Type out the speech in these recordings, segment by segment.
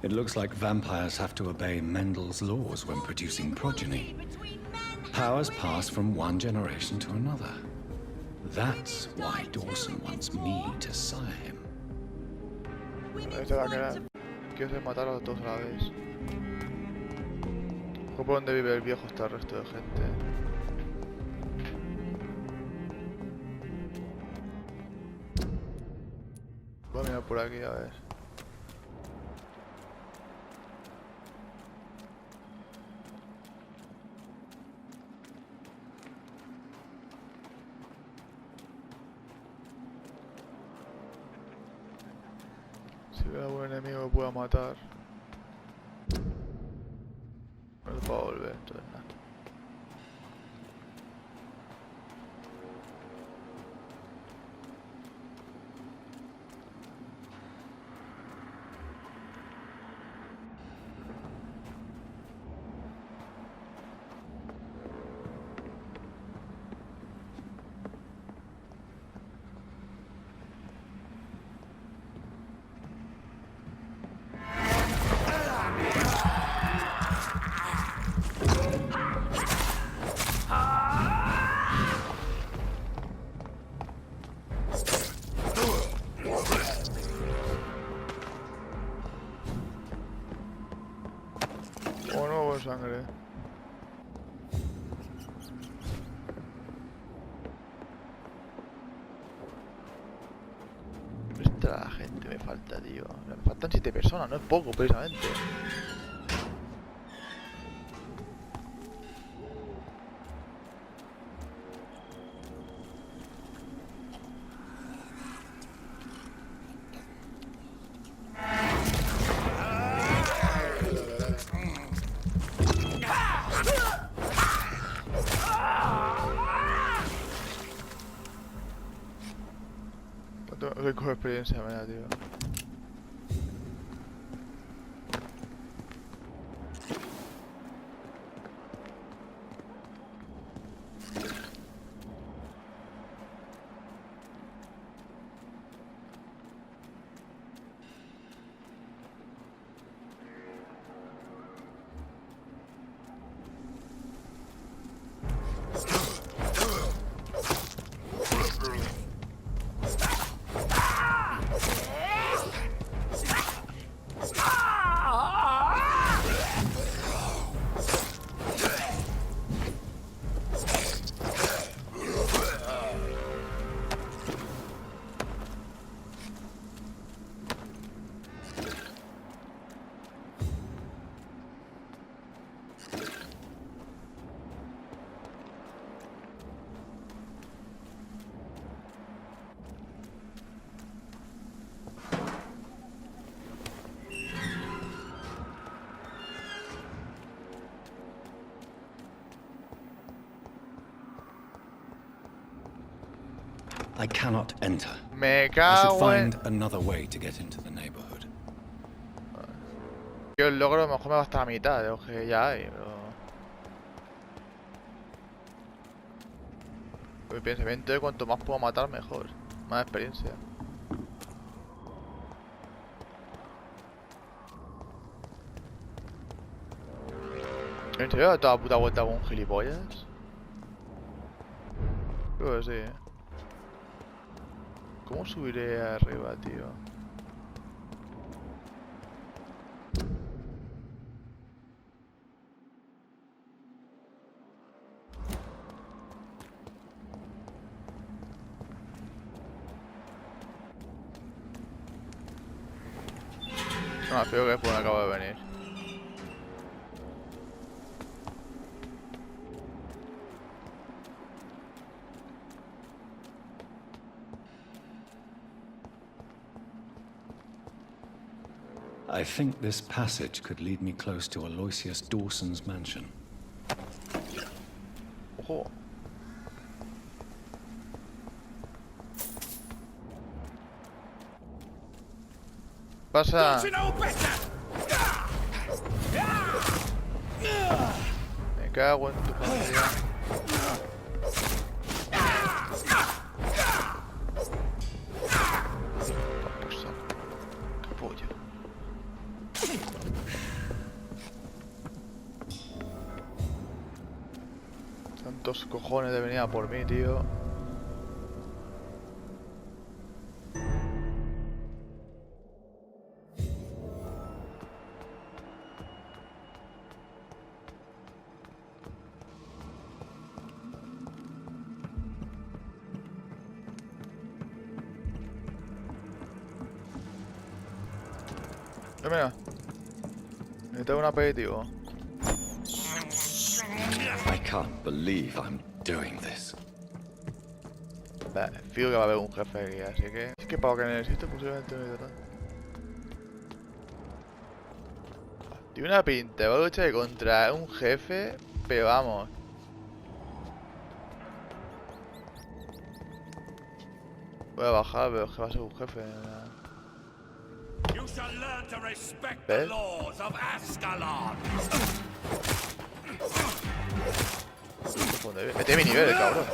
It looks like vampires have to obey Mendel's laws when producing progeny. Powers pass from one generation to another. That's why Dawson wants me to sire him. Este va a quedar. Quiero matar a todos a la vez. ¿Por dónde vive el viejo está el resto de gente? Voy a mirar por aquí a ver. Si veo algún enemigo que pueda matar. No lo puedo volver, entonces nada. Oh no, con sangre. ¿Dónde está la gente? Me falta, tío. Me faltan 7 personas, no es poco, precisamente. Qué cojo experiencia me da, tío. I cannot enter. Me I should cago en... find another way to get into the neighborhood. Yo el logro a lo mejor me va hasta la mitad de lo que ya hay, pero... Mi pensamiento es cuanto más puedo matar mejor. Más experiencia. ¿En serio toda la puta vuelta con gilipollas? Creo que sí, ¿Cómo subiré arriba, tío? No, creo que después acabo de venir. I think this passage could lead me close to Aloysius Dawson's mansion. Ojo. Pasa. Me cago en tu familia. Qué pollo. Putos cojones de venir a por mí, tío. Mira, necesito un aperitivo. I can't believe I'm doing this. Fijo que va a haber un jefe aquí, así que... Es que para lo que necesito posiblemente no hay nada. Tiene una pinta, va a luchar contra un jefe, pero vamos. Voy a bajar, pero es que va a ser un jefe. ¿Ves? Mete mi nivel, cabrón.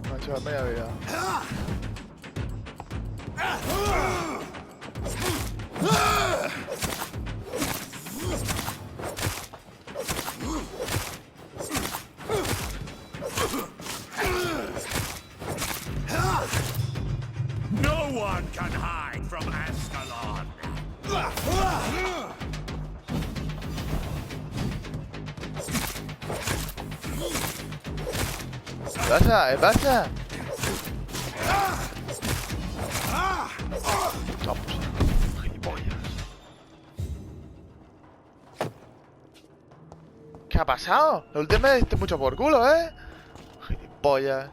Macho, media vida. No one can hide from Ascalon. ¿Qué pasa? Vamos, gilipollas. ¿Qué ha pasado? La última me diste mucho por culo, gilipollas.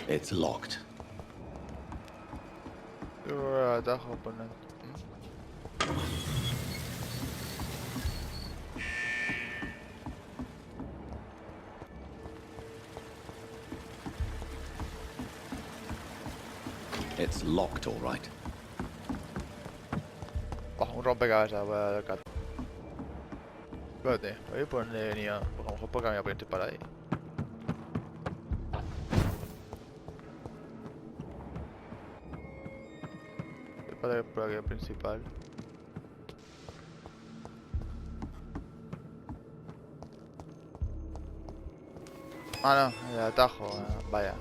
It's locked. Atajo, pues no. It's locked, all right. Un rompecabezas, voy a dar cat. Espérate, voy a ponerle venía. Pues a lo mejor porque me voy a para ahí. Voy a por aquí el principal. Ah, no, el atajo, vaya.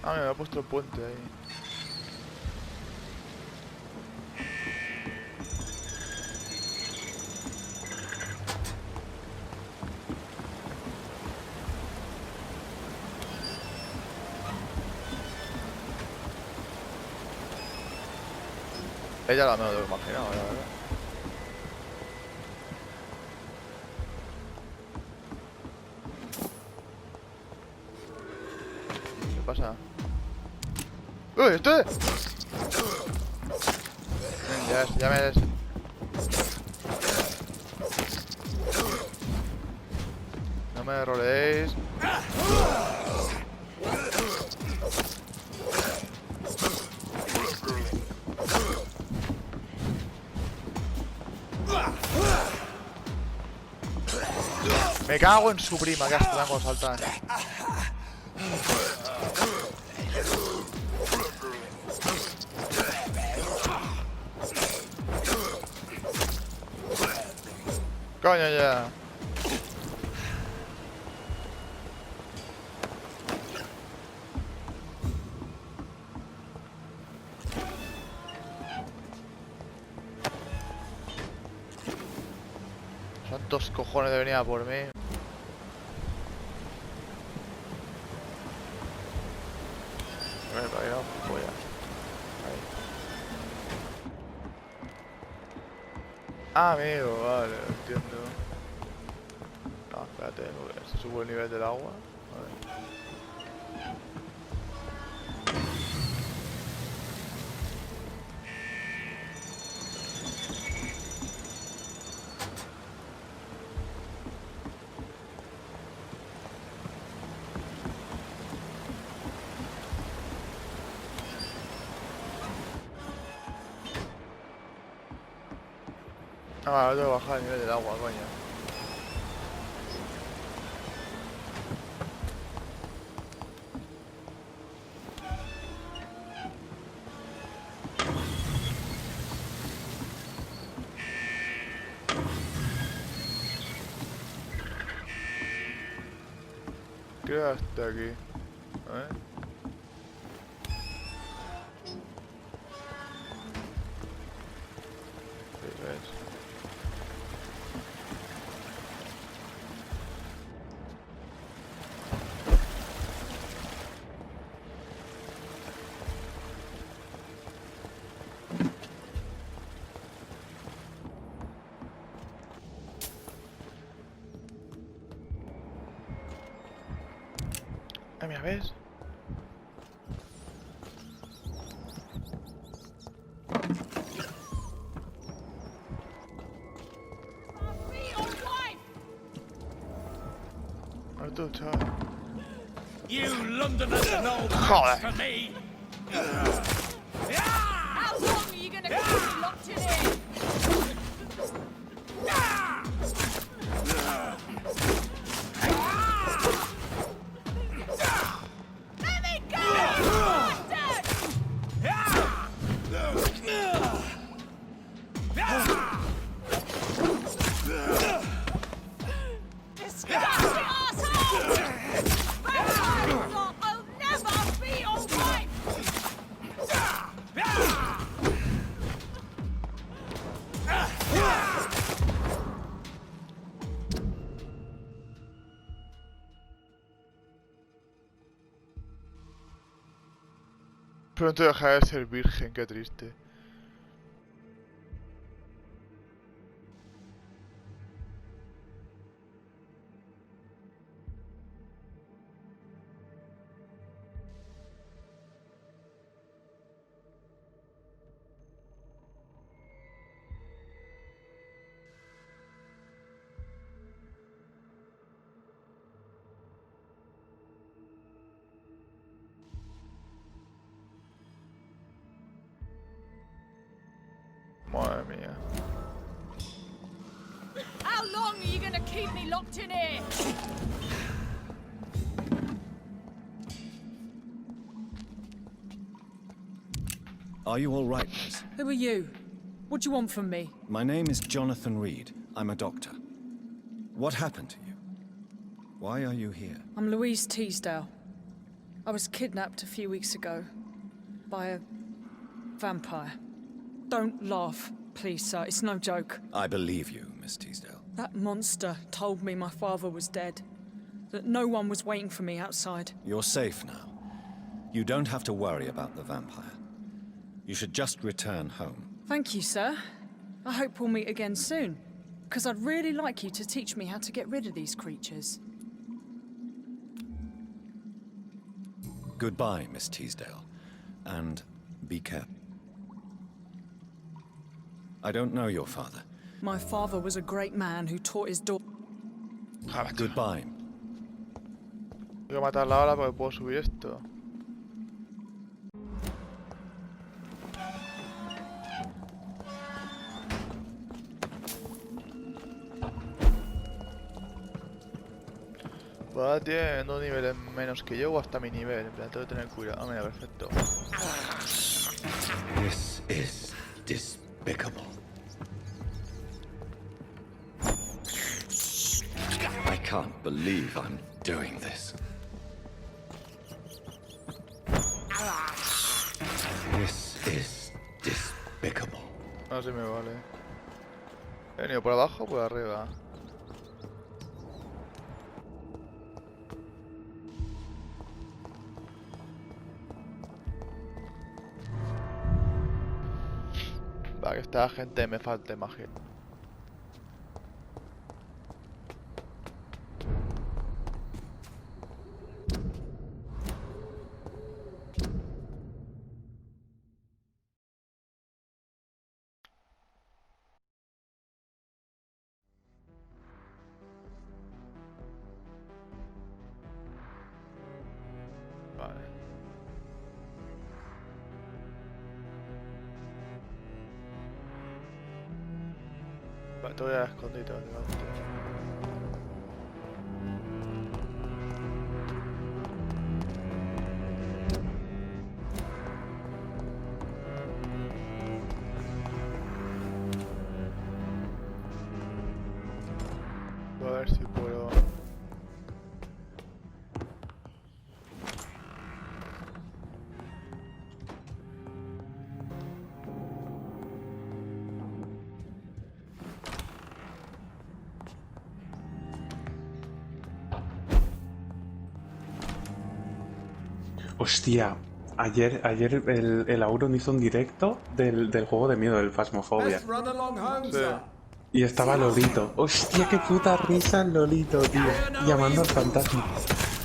Ah, me había puesto el puente ahí. Ella la menos de lo que imaginaba, la verdad. ¿Qué pasa? ¡Uy, esto es! Ya me des. No me roleéis. Me cago en su prima, que hasta la vamos a saltar. Coño ya. ¿Cuántos cojones de venir a por mí? A ver, para ir a polla. Ahí. Ah, amigo, vale, lo entiendo. No, espérate, porque se sube el nivel del agua. A ver. Ah, tengo que bajar el nivel del agua, coño. Creo hasta aquí. A ver. Sí, ¿ves? Ah, mira, ¿ves? Ahora tú, chaval. You Londoners know Joder. for me. How long are you gonna keep me locked in here? Let me go! Disgusting asshole! I'll never be alright! Pronto dejaré de ser virgen, qué triste. Madre mía. How long are you gonna keep me locked in here? Are you all right, miss? Who are you? What do you want from me? My name is Jonathan Reed. I'm a doctor. What happened to you? Why are you here? I'm Louise Teasdale. I was kidnapped a few weeks ago by a vampire. Don't laugh, please, sir. It's no joke. I believe you, Miss Teasdale. That monster told me my father was dead. That no one was waiting for me outside. You're safe now. You don't have to worry about the vampire. You should just return home. Thank you, sir. I hope we'll meet again soon. Because I'd really like you to teach me how to get rid of these creatures. Goodbye, Miss Teasdale. And be careful. I don't know your father. My father was a great man who taught his daughter. Goodbye. Voy a matarla ahora porque puedo subir esto. Pues ahora tiene 2 niveles menos que yo o hasta mi nivel. En plan, tengo que tener cuidado. Ah, mira, perfecto. This is despicable. can't believe I'm doing this. This is despicable. No se me vale. ¿He venido por abajo o por arriba? Va, que esta gente me falte magia. Vale. Vale, te voy a escondite, básicamente. Voy a ver si puedo. Hostia, ayer el Auron hizo un directo del juego de miedo, del Phasmophobia. Sí. Y estaba Lolito. Hostia, qué puta risa el Lolito, tío. Llamando al fantasma.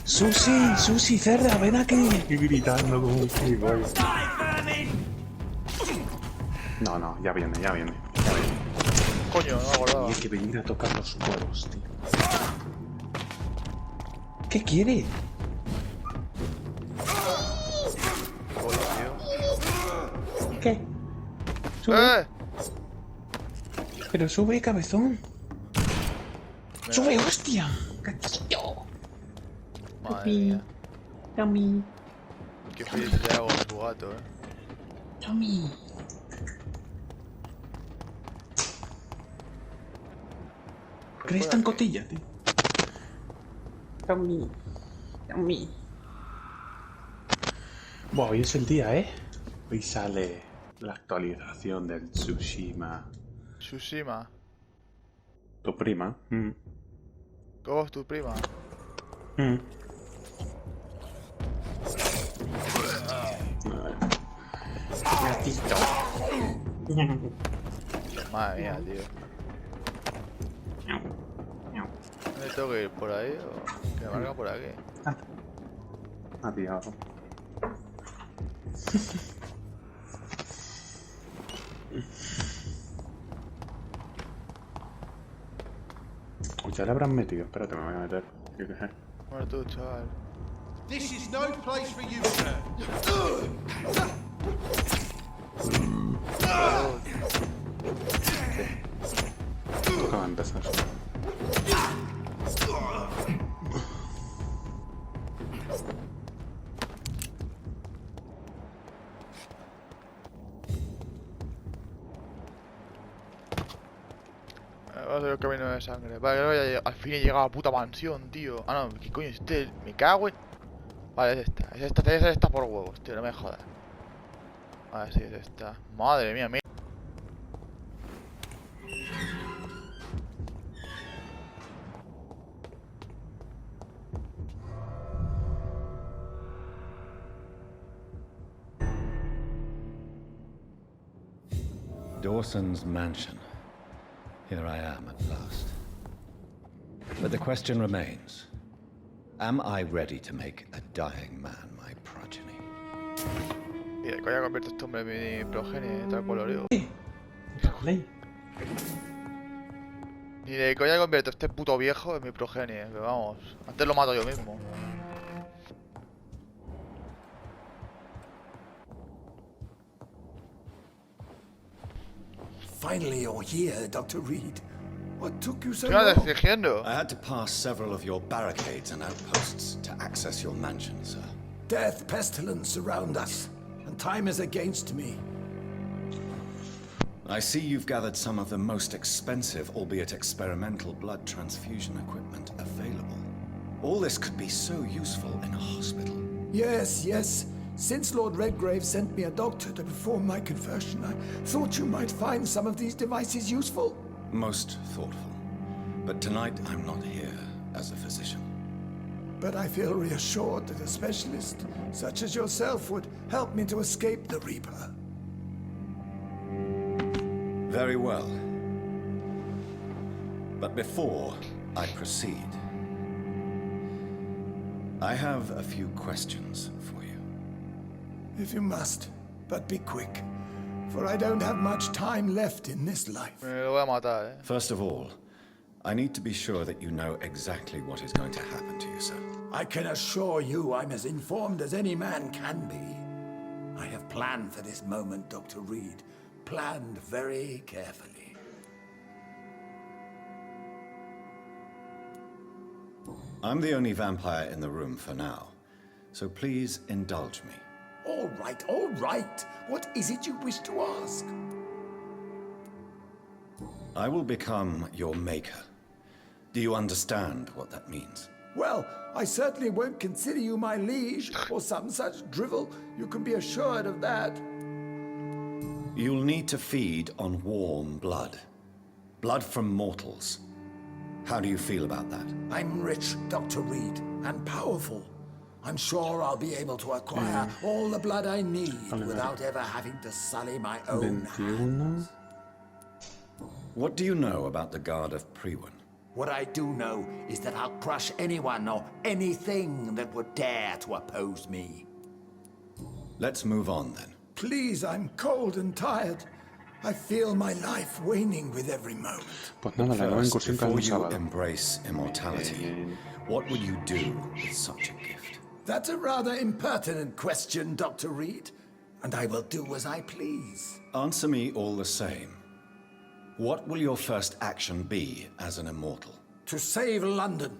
¡Susi! ¡Susi, cerda, ven aquí! Y gritando como un gilipollas. No, ya viene. Coño, no me acordaba. Tiene que venir a tocar los huevos, tío. ¿Qué quiere? Hola, tío. ¿Qué? Sube. ¡Eh! Pero sube, cabezón. ¡Sube, hostia! ¡Cachillo! Madre mía. Tommy. Qué feliz le hago a su gato, Tommy. ¿Crees tan cotilla, tío? Tommy. Buah, hoy es el día, ¿eh? Hoy sale la actualización del Tsushima. Tsushima. Tu prima. ¿Cómo es tu prima? Gatito. Madre mía, tío. ¿Me tengo que ir por ahí o que me marca por aquí? Adiós. Ya le habrán metido. Espérate, me voy a meter. Yo qué sé. Bueno, tú, chaval. This is no place for you, sir. Acaba de empezar. Vamos a hacer el camino de sangre. Vale, al fin he llegado a la puta mansión, tío. Ah, no, ¿qué coño es este? Me cago en... Vale, es esta por huevos, tío, no me jodas. Vale, sí, es esta. Madre mía, mira. Dawson's mansion. Here I am at last. But the question remains. Am I ready to make a dying man my progeny? Y de coña convierto este hombre en mi progenie, tal cual lo digo. Ley. Ni de coña convierto este puto viejo en mi progenie, que vamos. Antes lo mato yo mismo. Finally, you're here, Dr. Reed. What took you so ¿Qué me estás long? exigiendo? I had to pass several of your barricades and outposts to access your mansion, sir. Death, pestilence surround us, and time is against me. I see you've gathered some of the most expensive, albeit experimental, blood transfusion equipment available. All this could be so useful in a hospital. Yes, yes. Since Lord Redgrave sent me a doctor to perform my conversion, I thought you might find some of these devices useful. Most thoughtful. But tonight I'm not here as a physician. But I feel reassured that a specialist such as yourself would help me to escape the Reaper. Very well. But before I proceed, I have a few questions for you. If you must, but be quick, for I don't have much time left in this life. Me lo voy a matar, First of all, I need to be sure that you know exactly what is going to happen to you, sir. I can assure you I'm as informed as any man can be. I have planned for this moment, Dr. Reed. Planned very carefully. I'm the only vampire in the room for now, so please indulge me. All right, all right. What is it you wish to ask? I will become your maker. Do you understand what that means? Well, I certainly won't consider you my liege or some such drivel. You can be assured of that. You'll need to feed on warm blood. Blood from mortals. How do you feel about that? I'm rich, Dr. Reed, and powerful. I'm sure I'll be able to acquire all the blood I need without ever having to sully my own hands. 21. What do you know about the Guard of Priwen? What I do know is that I'll crush anyone or anything that would dare to oppose me. Let's move on then. Please, I'm cold and tired. I feel my life waning with every moment. Pues nada, la nueva First, incursión cada before un you sábado. embrace immortality, what would you do with such a gift? That's a rather impertinent question, Dr. Reed, and I will do as I please. Answer me all the same. What will your first action be as an immortal? To save London,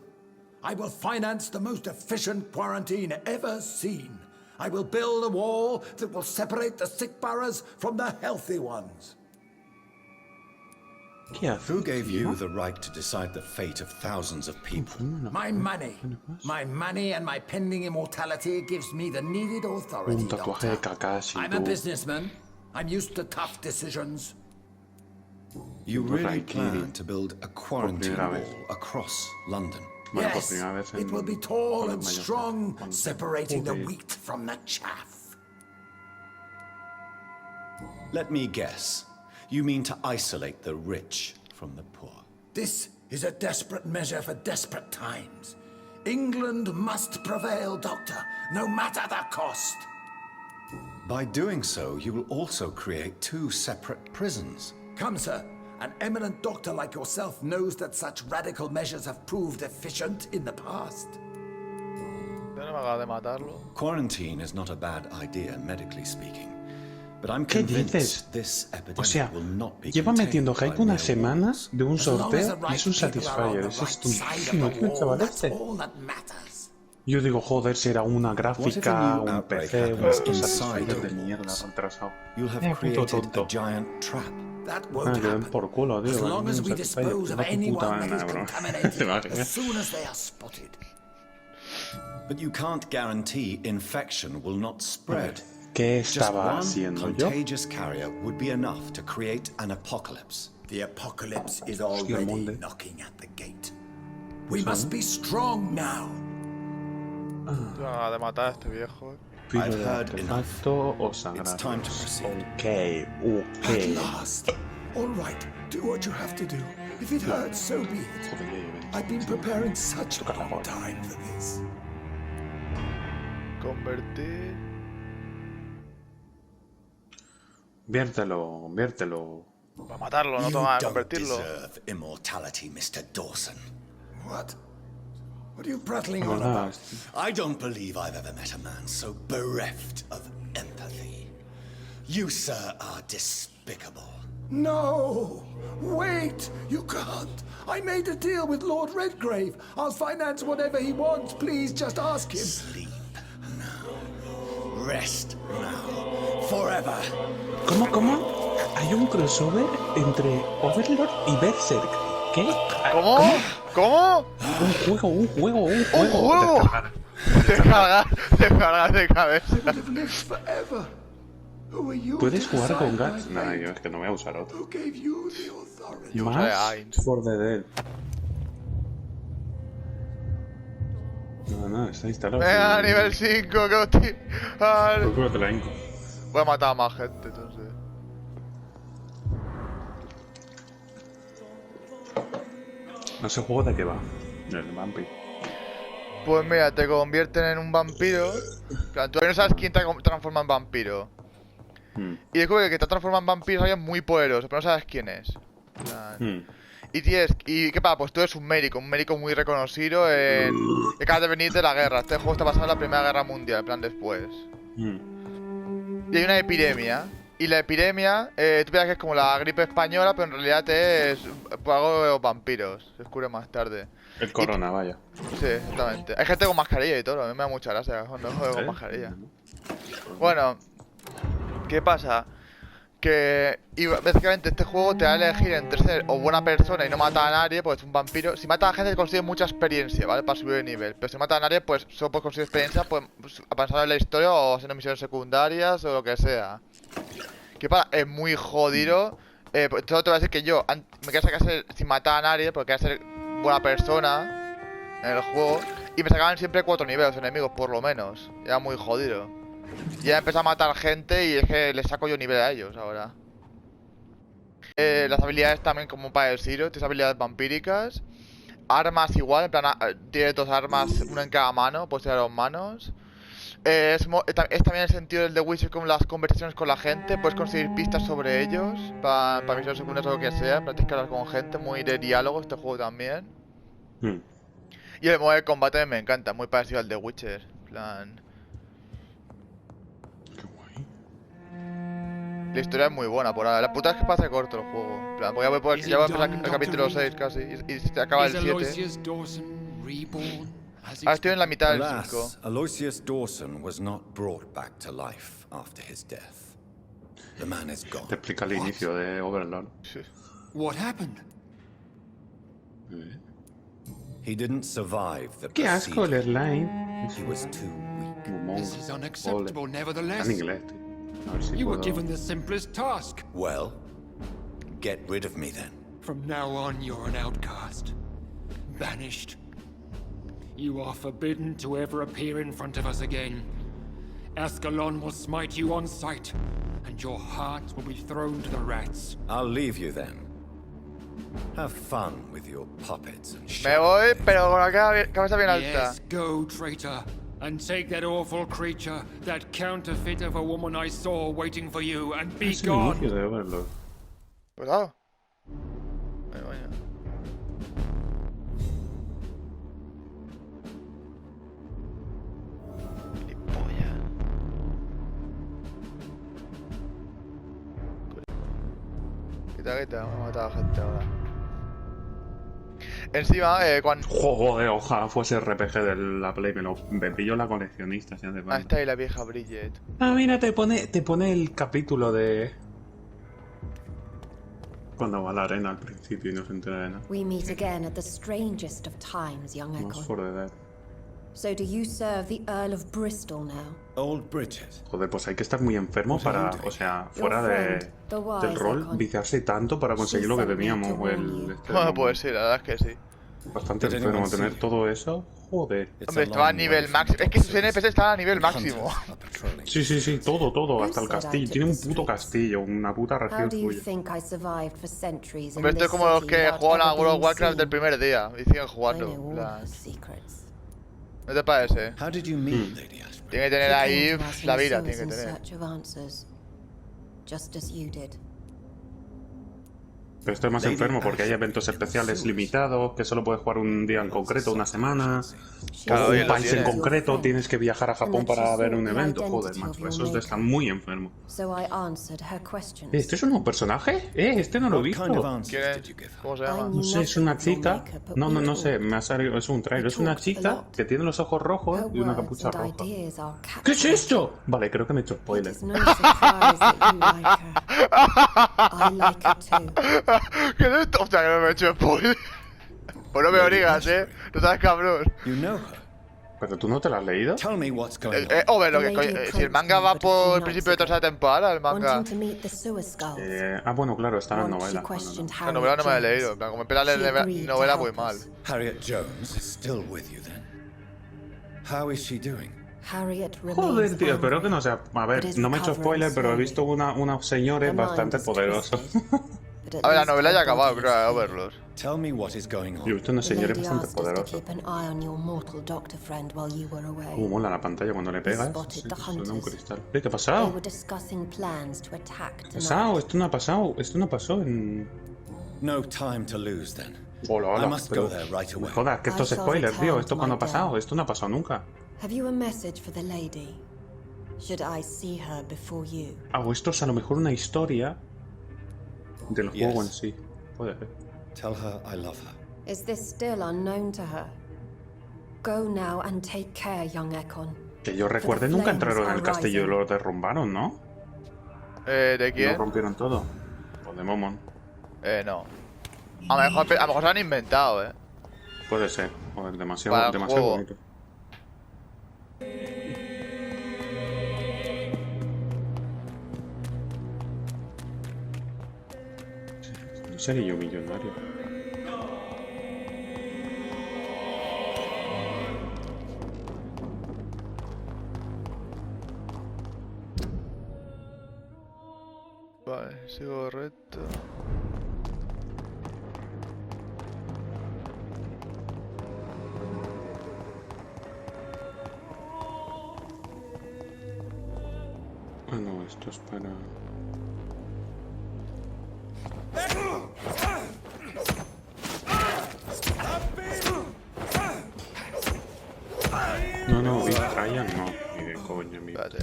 I will finance the most efficient quarantine ever seen. I will build a wall that will separate the sick boroughs from the healthy ones. ¿Qué hace? Who gave you the right to decide the fate of thousands of people? My money. My money and my pending immortality gives me the needed authority, Un tatuaje de Doctor. Kakashi. I'm a businessman. I'm used to tough decisions. You really Tranquili. plan to build a quarantine primera vez. wall across London? Bueno, por Yes, primera vez en- it will be tall con and los mayores. strong, Con- separating the Joder. wheat from the chaff. Let me guess. You mean to isolate the rich from the poor? This is a desperate measure for desperate times. England must prevail, Doctor, no matter the cost. By doing so, you will also create two separate prisons. Come, sir. An eminent doctor like yourself knows that such radical measures have proved efficient in the past. Yo no me acabo de matarlo. Quarantine is not a bad idea, medically speaking. But I'm ¿Qué convinced dices? this epidemic O sea, will not be lleva metiendo contained hype by una mere semana walls. de un As long as sorteo the y right es un people are on Satisfyer. the Es right side estupidísimo, of the tío, el chaval wall, that's este. all that matters. Yo digo, joder, será una What if a gráfica, new un outbreak PC, un happens Satisfyer inside de the mierda walls? retrasado. You'll have Puto created tonto. a giant trap. That Ah, won't que den happen. por culo, tío. As long as un we Satisfyer. dispose of No, tu puta anyone that madre, is bro. contaminated ¿Te imaginas? as soon as they are spotted. But you can't guarantee infection will not spread. ¿Qué Just estaba one haciendo yo? contagious carrier would be enough to create an apocalypse. The apocalypse is Hostia, already monde. knocking at the gate. We must be strong now. Yo no me acabo de matar a este viejo. Filo I've de heard artefacto o It's time to sangrados. proceed. Ok, At ok. last. All right, do what you have to do. If it hurts, so be it. Joder, ya lleven. I've been preparing such a Carajo. long time for this. Convertir. Viértelo, viértelo. Para matarlo, no You toma don't convertirlo. deserve immortality, Mr. Dawson. What? What are you prattling De on verdad, about? I don't believe I've ever met a man so bereft of empathy. You, sir, are despicable. No! Wait! You can't! I made a deal with Lord Redgrave. I'll finance whatever he wants. Please, just ask him. Sleep now. Rest now. Forever. ¿Cómo, cómo? hay un crossover entre Overlord y Berserk. ¿Qué? ¿Cómo? ¿Cómo? Un juego. ¡Un juego! Descargar de cabeza. Would have lived forever. Who are you ¿Puedes to jugar con decide Guts? my Nah, fate? yo es que no voy a usar otro. Who gave you the authority? Más Ainz. for the dead. No, está instalado. Venga, nivel 5, que hostia. Procura te la inco. Voy a matar a más gente, entonces. No sé juego de qué va. El Vampyr. Pues mira, te convierten en un vampiro. Claro, tú no sabes quién te transforma en vampiro. Y descubre que te transforma en vampiro es alguien muy poderoso, pero no sabes quién es. En plan, ¿Y qué pasa? Pues tú eres un médico muy reconocido que acabas de venir de la guerra. Este juego está basado en la Primera Guerra Mundial, en plan después. Y hay una epidemia. Y la epidemia, tú piensas que es como la gripe española, pero en realidad es por algo de los vampiros. Se descubre más tarde. El corona, vaya. Sí, exactamente. Hay gente con mascarilla y todo, a mí me da mucha gracia cuando juego con mascarilla. Bueno, ¿qué pasa? Que básicamente este juego te va a elegir entre ser o buena persona y no matar a nadie, pues es un vampiro. Si mata a gente consigues mucha experiencia, ¿vale? Para subir de nivel. Pero si mata a nadie, pues solo puedes conseguir experiencia, pues avanzar en la historia o haciendo misiones secundarias o lo que sea. ¿Qué pasa? Es muy jodido. Pues todo te voy a decir que yo me quería sacar ser sin matar a nadie porque quería ser buena persona en el juego. Y me sacaban siempre 4 niveles enemigos, por lo menos. Era muy jodido. Y ya empecé a matar gente y es que les saco yo nivel a ellos ahora. Las habilidades también como para el Zero, tienes habilidades vampíricas. Armas igual, en plan, tiene 2 armas, una en cada mano, puedes tirar 2 manos. Es también el sentido del The Witcher con las conversaciones con la gente, puedes conseguir pistas sobre ellos, para misiones secundarias o lo que sea, tienes que hablar con gente, muy de diálogo este juego también. Y el modo de combate me encanta, muy parecido al The Witcher, en plan... La historia es muy buena por ahora. La puta es que pasa corto el juego. En plan, ya voy a empezar el capítulo 6 casi. Y se acaba el 7. Ahora estoy en la mitad del 5. Alas, Aloysius Dawson was not brought back to life after his death. The man is gone. Te explica el inicio de Overlord. What happened? He didn't survive the Qué asco el airline. He was too weak. This is unacceptable, nevertheless. En inglés, tío. A ver si You were puedo... given the simplest task. Well, get rid of me then. From now on, you're an outcast. Banished. You are forbidden to ever appear in front of us again. Ascalon will smite you on sight, and your heart will be thrown to the rats. I'll leave you then. Have fun with your puppets and Me voy, pero con la cabeza bien alta. Yes, go, traitor, and take that awful creature, that counterfeit of a woman I saw waiting for you, and be Es el gone. inicio de Overlord. Cuidado. Quita, vamos a matar a la gente ahora. Encima, cuando... Joder, ojalá fuese RPG de la Play. Me pillo la coleccionista, si hace Ah, falta. está ahí la vieja Bridget. Ah, mira, te pone el capítulo de... Cuando va a la arena al principio y no se entera de nada. We meet again at the strangest of times, young Más Echo. for the dead. So do you serve the Earl of Bristol now? Old Bridget. Joder, pues hay que estar muy enfermo para, o sea, fuera del rol, viciarse tanto para conseguir lo que teníamos. Bueno, pues sí, la verdad es que sí. Bastante enfermo tener todo eso. Joder. Hombre, estaba a nivel máximo. Es que sus NPC estaban a nivel máximo. Sí, todo, hasta el castillo. Tiene un puto castillo, una puta How región do you suya. think I survived for centuries in Hombre, esto this es como los city que without juegan a ever World of being Warcraft del seen? primer día y siguen I jugando. know en all plan, her secrets. ¿No te parece? How did you meet, Lady Ashbury? Tiene que tener She ahí came to us la in vida, sewers tiene que in tener. search of answers, just as you did. Pero estoy más enfermo porque hay eventos especiales limitados, que solo puedes jugar un día en concreto, una semana. Claro, O oye, un lo país en tiene. concreto, tienes que viajar a Japón para ver un evento. Joder, macho, eso es de estar muy enfermo. So I answered her questions. ¿Este es un nuevo personaje? Este no lo he What visto. kind of ¿Quién answers es? did you give her? ¿Cómo se I llama? knew No sé, es una nothing of chica. makeup, but No we sé, talked. me ha salido. Es un trailer. Es una chica que tiene los ojos rojos Her y una words capucha and roja. ideas are ¿Qué es captivating. esto? Vale, creo que me he hecho It spoiler. is no surprise that you like her. I like her too. ¿Qué es esto? Hostia, que no me he hecho spoiler. Pues no me obligas, no sabes, cabrón. You know her. ¿Pero tú no te la has leído? Tell me what's going on. Hombre, lo que coño. Si el manga va por el principio de tercera temporada, el manga. Wanting to meet the sewer skulls. Bueno, claro, está en la Once she novela. questioned La novela no me la he Harriet leído. En Jones. plan, como empezar a leer She agreed to novela help muy mal. us. Harriet Jones is still with you then. How is she doing? Harriet Joder, remains tío, espero que no angry, sea... A ver, but is no me he hecho recovering spoiler, pero he slowly. visto unos señores Her mind bastante is poderosos. twisted, but at A ver, la least novela ya ha her acabado, body creo, de is free. Overlord. Tell me what is going Yo he on. visto unos The señores lady bastante asked us to poderosos. keep an eye on your mortal doctor friend while you were away. Mola la pantalla cuando le pegas. spotted Sí, the suena un hunters. cristal. ¿Qué ha They pasado? were discussing plans to attack Pasado, tonight. esto no ha pasado. Esto no pasó en... No time to lose then. Hola, I hola. must Pero... go there right me away. jodas, que esto es I shall spoiler, tío. return ¿Esto to cuándo ha my pasado? den. Esto no ha pasado nunca. Have you a message for the lady? Should I see her before you? O esto es a lo mejor una historia del juego en Yes. sí. Puede ser. Tell her I love her. Is this still unknown to her? Go now and take care, young Ekon. Que yo recuerde, nunca entraron en el castillo y lo derrumbaron, ¿no? ¿De Lo quién? rompieron todo. O de Momon. No. A lo mejor se han inventado, Puede ser. Joder, Para demasiado, el demasiado juego. bonito. No seré yo millonario. Vale, sigo recto. Ah, no, esto es para... No, Ryan no. Ni de coño, mi. Espérate.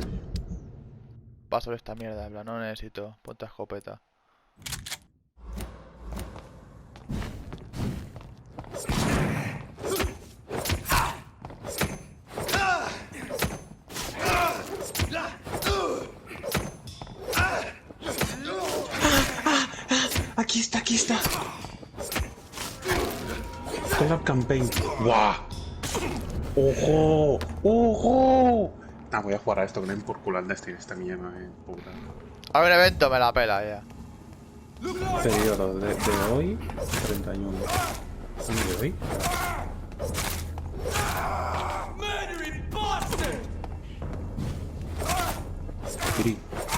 Paso de esta mierda, en plan, no necesito. Ponte escopeta. Aquí está, aquí está. Collab Campaign. ¡Guau! ¡Ojo! ¡Ojo! Ah, voy a jugar a esto, que no por culo al Destiny esta mierda, puta. A ver, evento me la pela ya. Periodo de hoy, 31. ¿De hoy?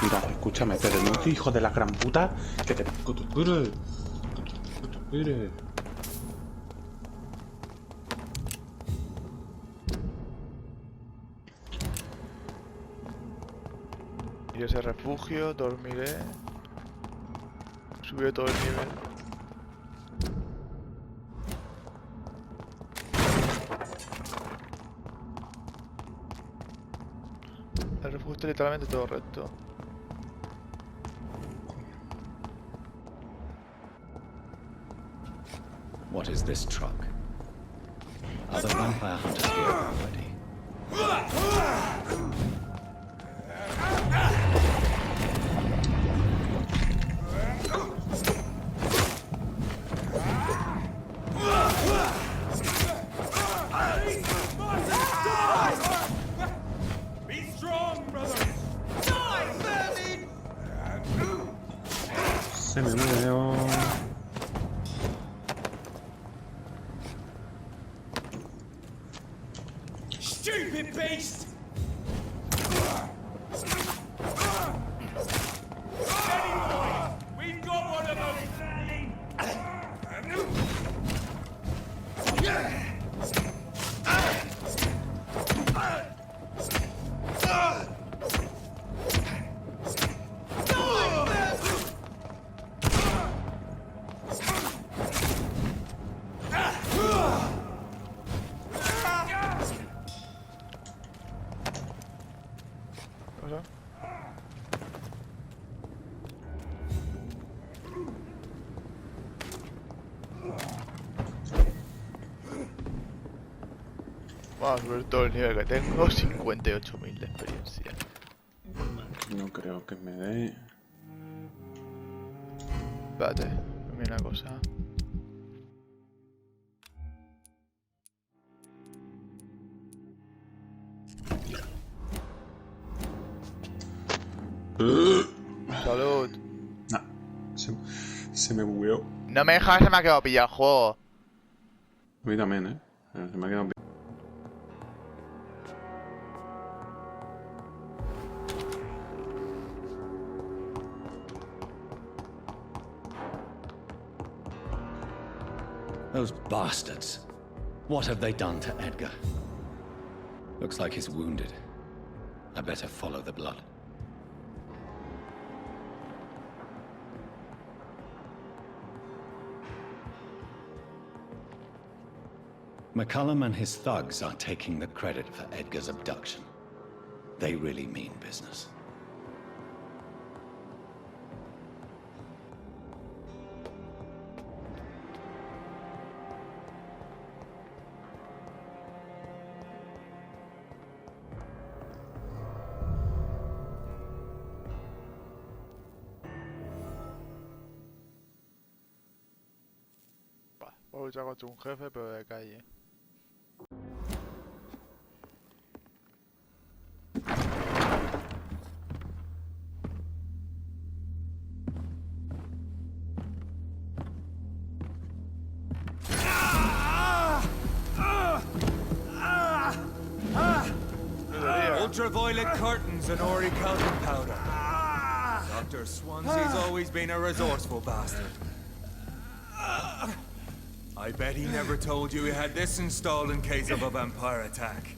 Mira, escúchame, pero no, hijo de la gran puta, que te... Iré a ese refugio, dormiré. Subiré todo el nivel. El refugio está literalmente todo recto. What is this truck? Other vampire hunters here already. Se me veo... Stupid beast! We've got one of O sea, vamos a subir todo el nivel que tengo. 58.000 de experiencia. No creo que me dé... Espérate, mira una cosa. Salud. Nah, se me bugueó. No me dejas, se me ha quedado pillado el juego. A mí también, ¿eh? Se me ha quedado... Those bastards. What have they done to Edgar? Looks like he's wounded. I better follow the blood. McCullum and his thugs are taking the credit for Edgar's abduction. They really mean business. Voy a luchar contra un jefe, pero de calle. Ultraviolet curtains and Ori calcium powder. Dr. Swansea's always been a resourceful bastard. I bet he never told you he had this installed in case of a vampire attack.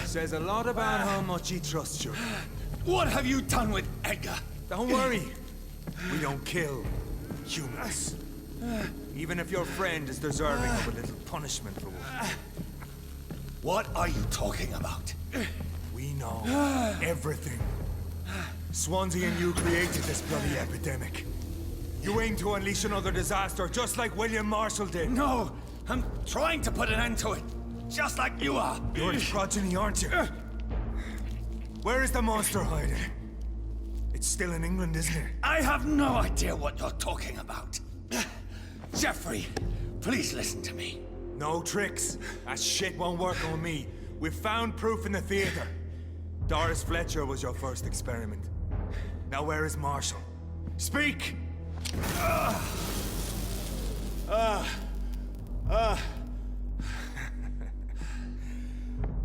Says a lot about how much he trusts you. What have you done with Edgar? Don't worry. We don't kill humans. Even if your friend is deserving of a little punishment for one. What are you talking about? We know everything. Swansea and you created this bloody epidemic. You aim to unleash another disaster, just like William Marshall did. No, I'm trying to put an end to it, just like you are. You're his progeny, aren't you? Where is the monster hiding? It's still in England, isn't it? I have no idea what you're talking about. Jeffrey, please listen to me. No tricks. That shit won't work on me. We've found proof in the theater. Doris Fletcher was your first experiment. Now where is Marshall? Speak!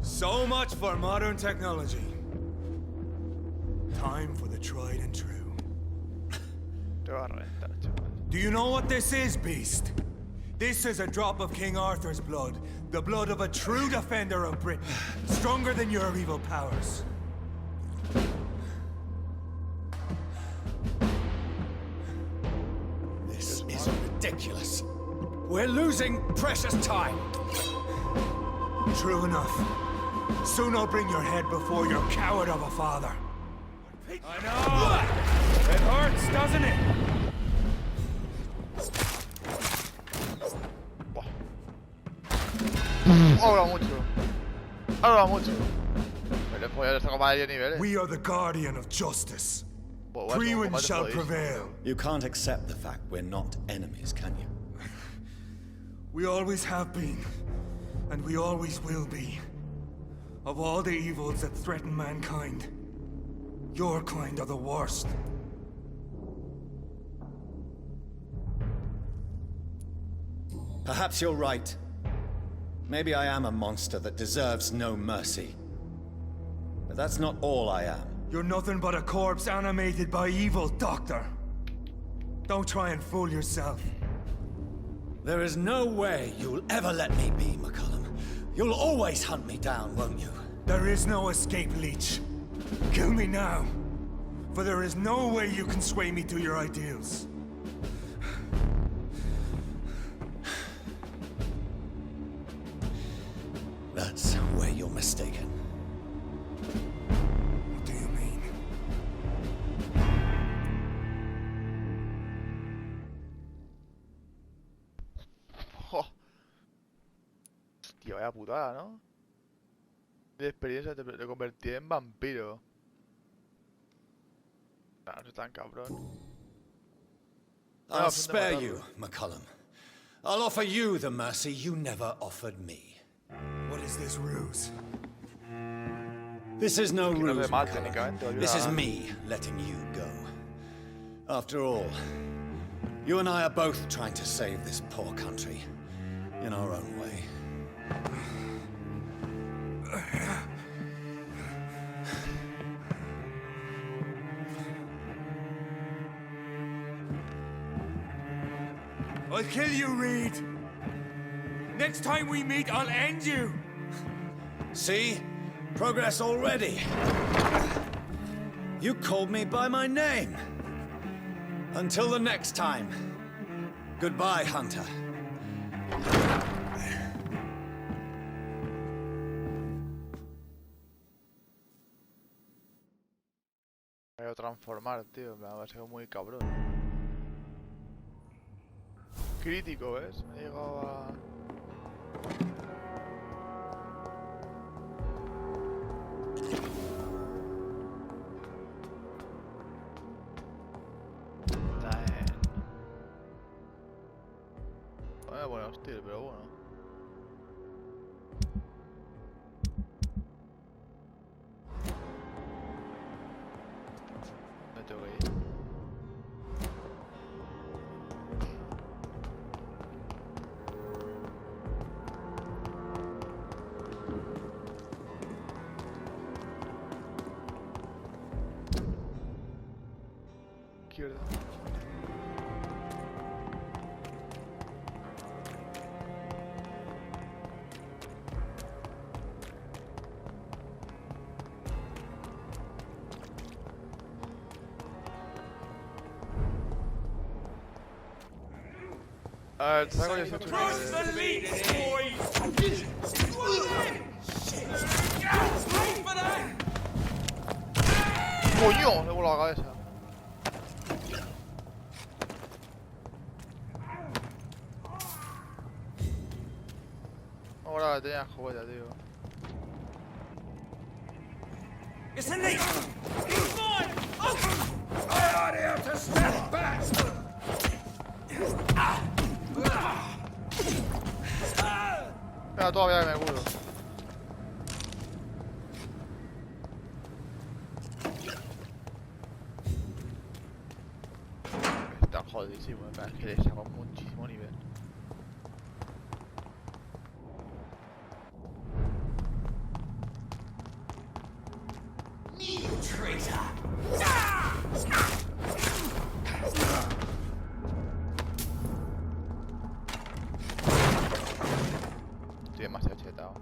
So much for modern technology. Time for the tried and true. Te va a reventar, chaval. Do you know what this is, Beast? This is a drop of King Arthur's blood. The blood of a true defender of Britain. Stronger than your evil powers. This is ridiculous. We're losing precious time. True enough. Soon I'll bring your head before your coward of a father. I know! It hurts, doesn't it? Ahora mucho. Ahora mucho. Pero pues ya tengo más de 10 niveles. We are the guardian of justice. Pues, bueno, Priwen combate shall jodidísimo. prevail. You can't accept the fact we're not enemies, can you? We always have been, and we always will be. Of all the evils that threaten mankind, your kind are the worst. Perhaps you're right. Maybe I am a monster that deserves no mercy. But that's not all I am. You're nothing but a corpse animated by evil, Doctor. Don't try and fool yourself. There is no way you'll ever let me be, McCullum. You'll always hunt me down, won't you? There is no escape, Leech. Kill me now. For there is no way you can sway me to your ideals. That's where you're mistaken. What do you mean? Jo. Hostia, vaya putada, ¿no? De experiencia te convertí en vampiro. No, no es tan cabrón. I'll spare you, McCullum. I'll offer you the mercy you never offered me. What is this ruse? This is no Que no ruse, hace mal, McCullum. técnicamente, This is ayuda. me letting you go. After all, you and I are both trying to save this poor country in our own way. I'll kill you, Reed. Next time we meet, I'll end you. See? Progress already. You called me by my name. Until the next time. Goodbye, Hunter. Me voy a transformar, tío. Me va a ser muy cabrón. Crítico, ¿ves? Me he llegado a... Bueno, hostia, pero bueno. No tengo que ir. Izquierda. Traigo 18 ¡Coño! Le vuelvo la cabeza. Ahora tenía juguete, tío. Mira, todavía que me curo. Está jodidísimo, es que le saco muchísimo nivel. Estoy demasiado chetado.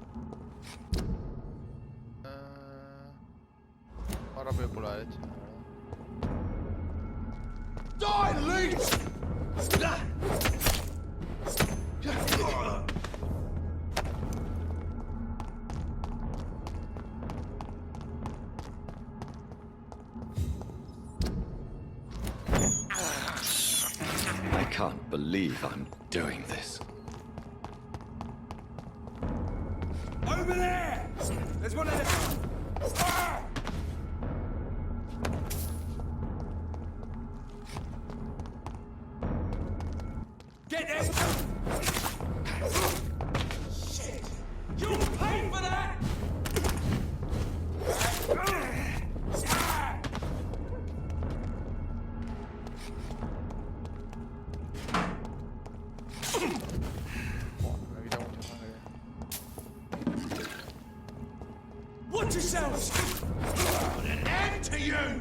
Ahora voy por la derecha, la verdad. I can't believe I'm doing this. Over there! There's one of them. Get them! Shit! You'll pay for that! Me quita mucha sangre. Watch yourselves! Put an end to you!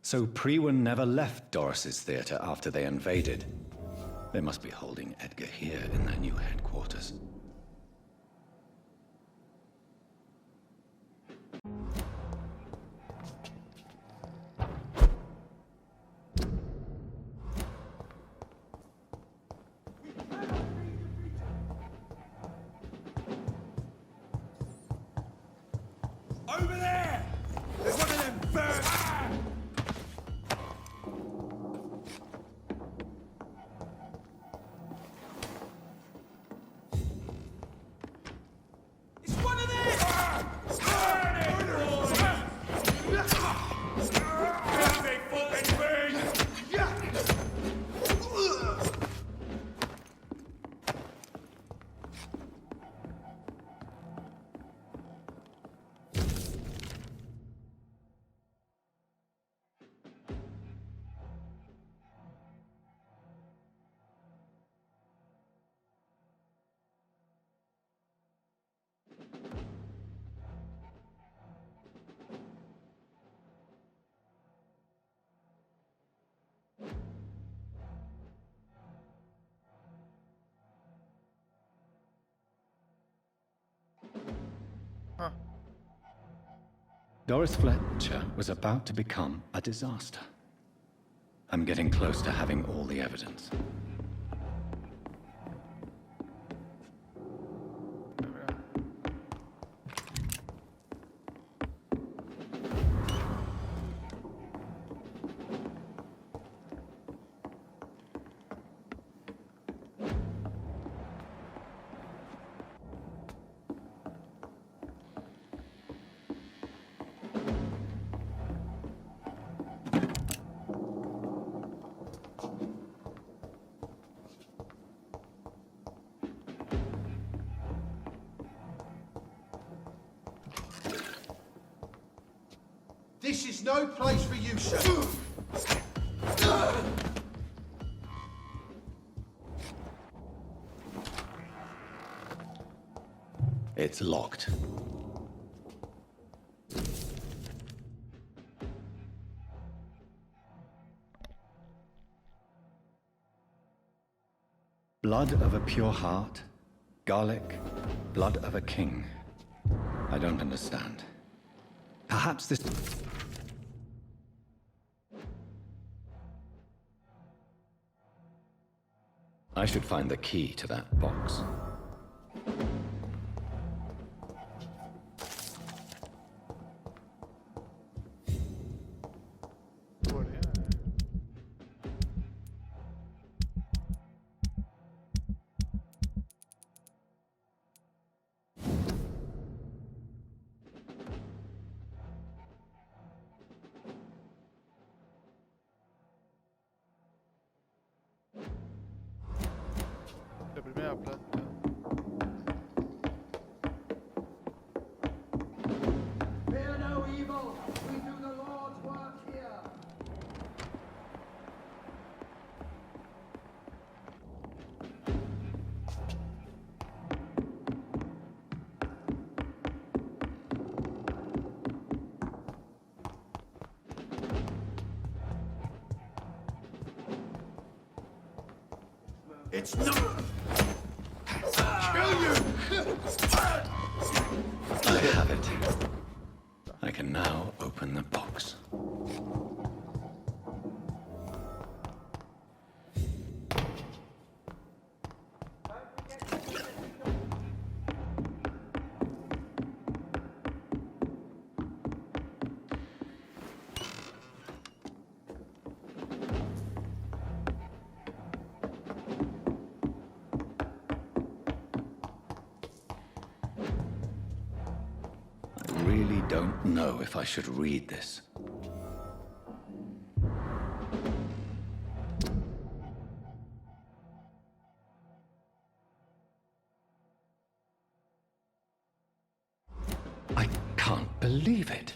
So Prewen never left Doris's theater after they invaded. They must be holding Edgar here in their new headquarters. Over there! There's one of them birds! Doris Fletcher was about to become a disaster. I'm getting close to having all the evidence. This is no place for you, sir. It's locked. Blood of a pure heart, garlic, blood of a king. I don't understand. Perhaps this... I should find the key to that box. La primera planta. Fear no evil. We do the Lord's work here. It's not. Kill you! I have it. I can now open the box. I really don't know if I should read this. I can't believe it.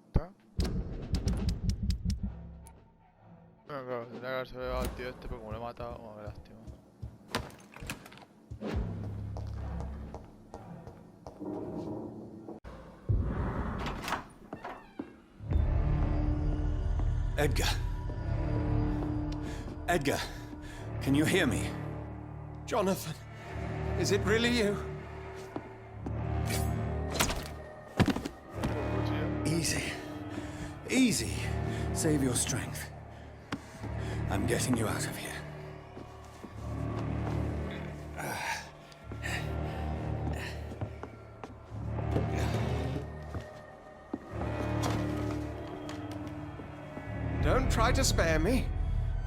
¿Está? Bueno, claro, tendría que haberse pegado al tío este, pero como lo he matado, oh, qué lástima. Edgar. Edgar, can you hear me? Jonathan, is it really you? Easy. Easy. Save your strength. I'm getting you out of here. Don't try to spare me.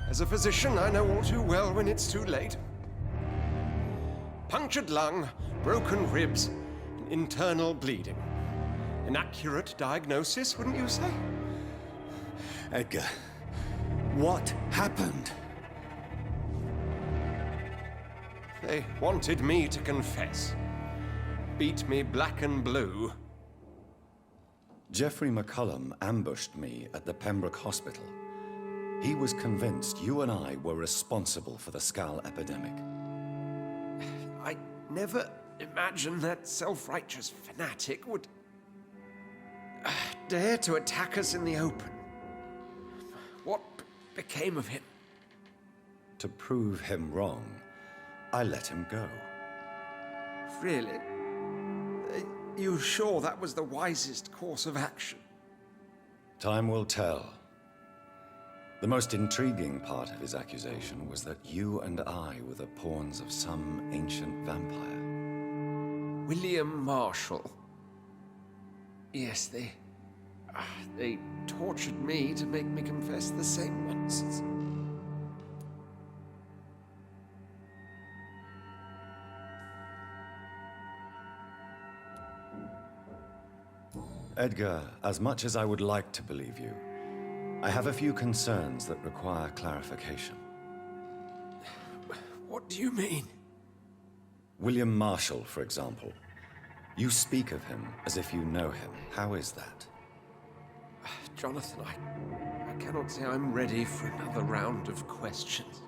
As a physician, I know all too well when it's too late. Punctured lung, broken ribs, and internal bleeding. An accurate diagnosis, wouldn't you say? Edgar, what happened? They wanted me to confess. Beat me black and blue. Jeffrey McCullum ambushed me at the Pembroke Hospital. He was convinced you and I were responsible for the Skal epidemic. I never imagined that self-righteous fanatic would dare to attack us in the open. What became of him? To prove him wrong, I let him go. really? You sure that was the wisest course of action? Time will tell. The most intriguing part of his accusation was that you and I were the pawns of some ancient vampire. William Marshall. Yes, they tortured me to make me confess the same nonsense. Edgar, as much as I would like to believe you, I have a few concerns that require clarification. What do you mean? William Marshall, for example. You speak of him as if you know him. How is that? Jonathan, I cannot say I'm ready for another round of questions.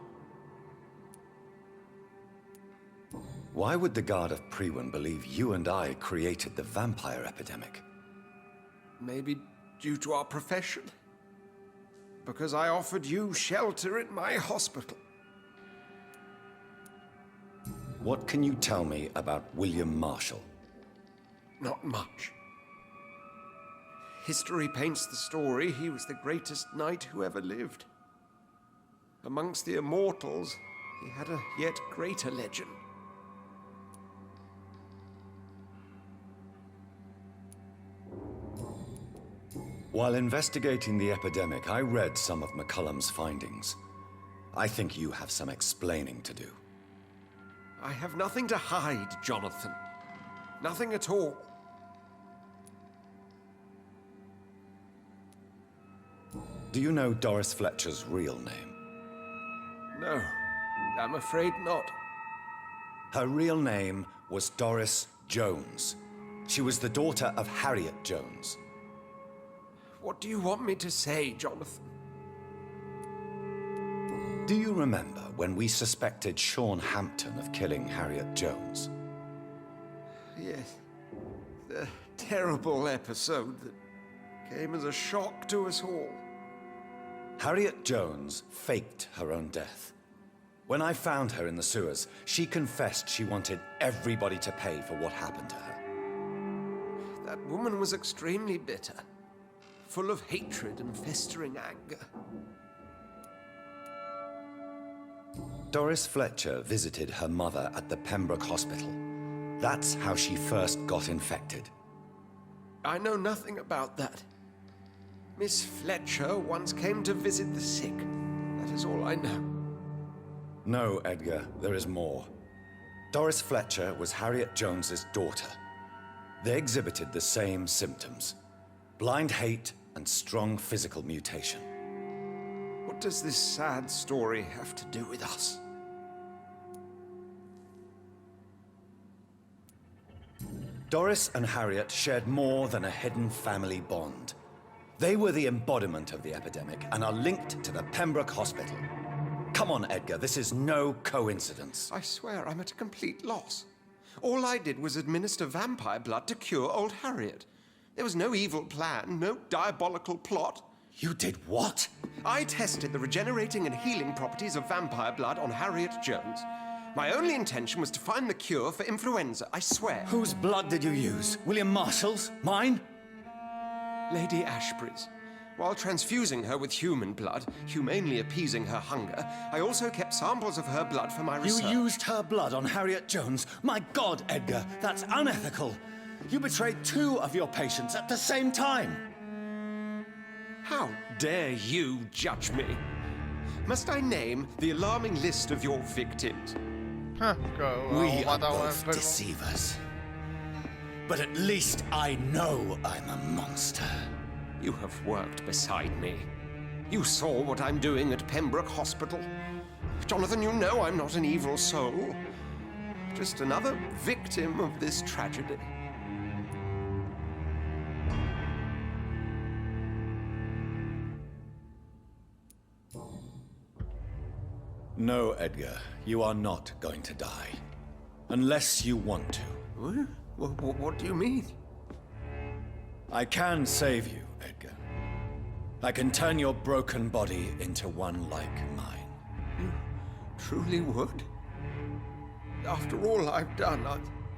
Why would the Guard of Priwen believe you and I created the vampire epidemic? Maybe due to our profession. Because I offered you shelter in my hospital. What can you tell me about William Marshall? Not much. History paints the story he was the greatest knight who ever lived. Amongst the immortals, he had a yet greater legend. While investigating the epidemic, I read some of McCullum's findings. I think you have some explaining to do. I have nothing to hide, Jonathan. Nothing at all. Do you know Doris Fletcher's real name? No, I'm afraid not. Her real name was Doris Jones. She was the daughter of Harriet Jones. What do you want me to say, Jonathan? Do you remember when we suspected Sean Hampton of killing Harriet Jones? Yes. The terrible episode that came as a shock to us all. Harriet Jones faked her own death. When I found her in the sewers, she confessed she wanted everybody to pay for what happened to her. That woman was extremely bitter, full of hatred and festering anger. Doris Fletcher visited her mother at the Pembroke Hospital. That's how she first got infected. I know nothing about that. Miss Fletcher once came to visit the sick. That is all I know. No, Edgar, there is more. Doris Fletcher was Harriet Jones's daughter. They exhibited the same symptoms: blind hate and strong physical mutation. What does this sad story have to do with us? Doris and Harriet shared more than a hidden family bond. They were the embodiment of the epidemic and are linked to the Pembroke Hospital. Come on, Edgar, this is no coincidence. I swear I'm at a complete loss. All I did was administer vampire blood to cure old Harriet. There was no evil plan, no diabolical plot. You did what? I tested the regenerating and healing properties of vampire blood on Harriet Jones. My only intention was to find the cure for influenza, I swear. Whose blood did you use? William Marshall's? Mine? Lady Ashbury's. While transfusing her with human blood, humanely appeasing her hunger, I also kept samples of her blood for my research. You used her blood on Harriet Jones? My God, Edgar, that's unethical. You betrayed 2 of your patients at the same time. How dare you judge me? Must I name the alarming list of your victims? We are both deceivers. But at least I know I'm a monster. You have worked beside me. You saw what I'm doing at Pembroke Hospital. Jonathan, you know I'm not an evil soul. Just another victim of this tragedy. No, Edgar, you are not going to die. Unless you want to. What do you mean? I can save you, Edgar. I can turn your broken body into one like mine. You truly would? After all I've done,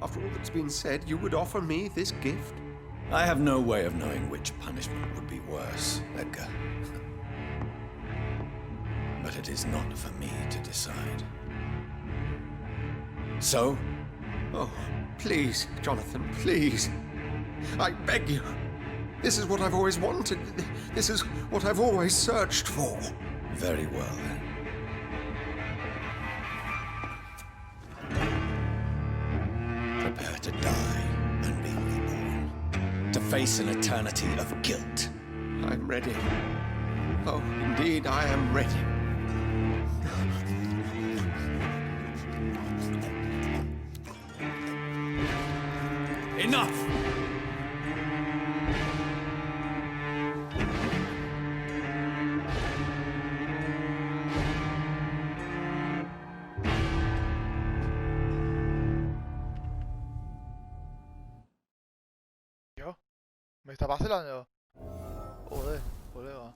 After all that's been said, you would offer me this gift? I have no way of knowing which punishment would be worse, Edgar. But it is not for me to decide. So? Oh, please, Jonathan, please. I beg you. This is what I've always wanted. This is what I've always searched for. Very well, then. Prepare to die and be reborn. To face an eternity of guilt. I'm ready. Oh, indeed, I am ready. Enough! ¿Yo? ¿Me está vacilando? Joder, colega.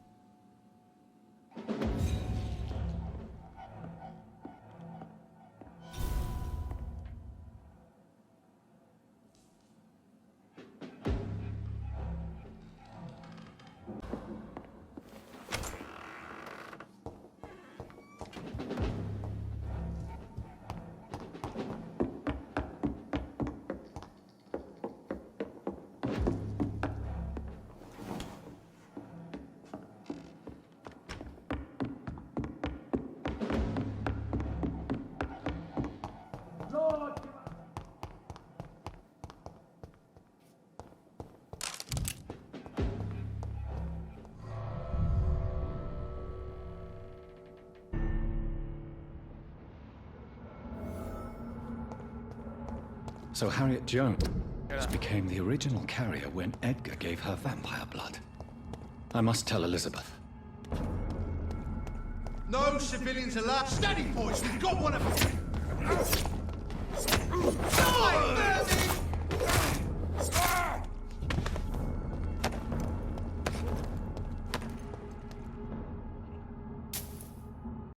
So Harriet Jones became the original carrier when Edgar gave her vampire blood. I must tell Elizabeth. No civilians allowed. Steady, boys. We've got one of them.